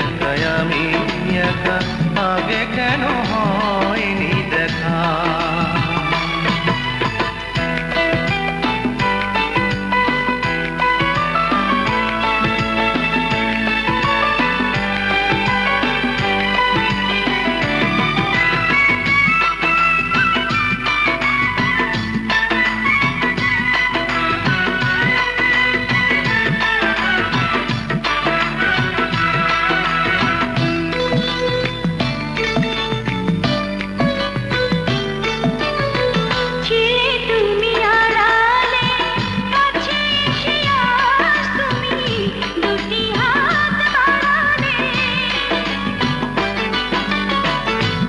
একাই আমি একা, আগে কেন হয়নি দেখা।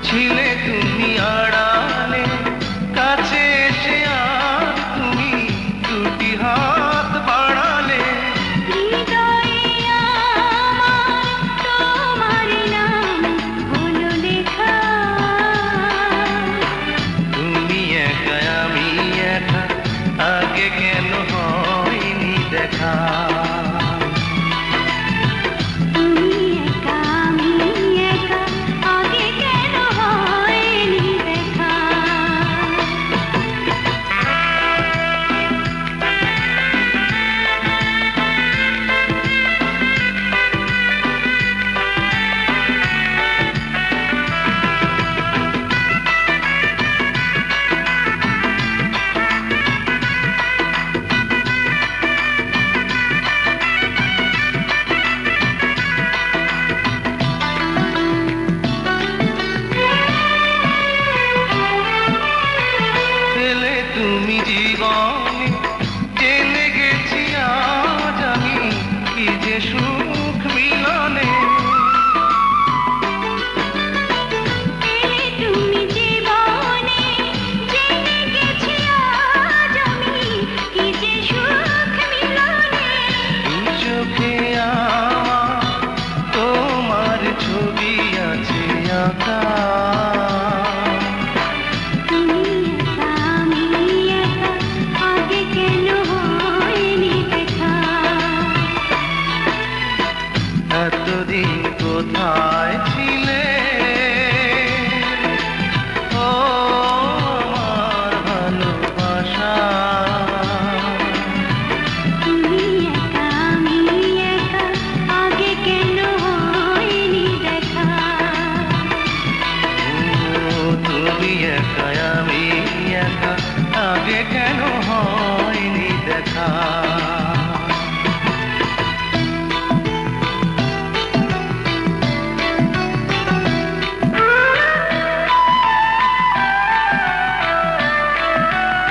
ছিলে তুমি আড়ালে, কাছে এসে আর তুমি দুটি হাত বাড়ালে। হৃদয়ে আমার তোমার নাম হলো লেখা। তুমি একা আমি একা, আগে কেন হয়নি দেখা। তুমি একা আমি একা, আগে কেন হয়নি দেখা। এলে তুমি জীবনে, জেনে গেছি আজ আমি কি যে সুখ মিলনে। এলে তুমি জীবনে, জেনে গেছি আজ আমি কি যে সুখ মিলনে। দু চোখে আমার তোমার ছবি আছে আঁকা। তুমি একা আমি একা, আগে কেন হয়নি দেখা। এতদিন কোথায় ছিলে?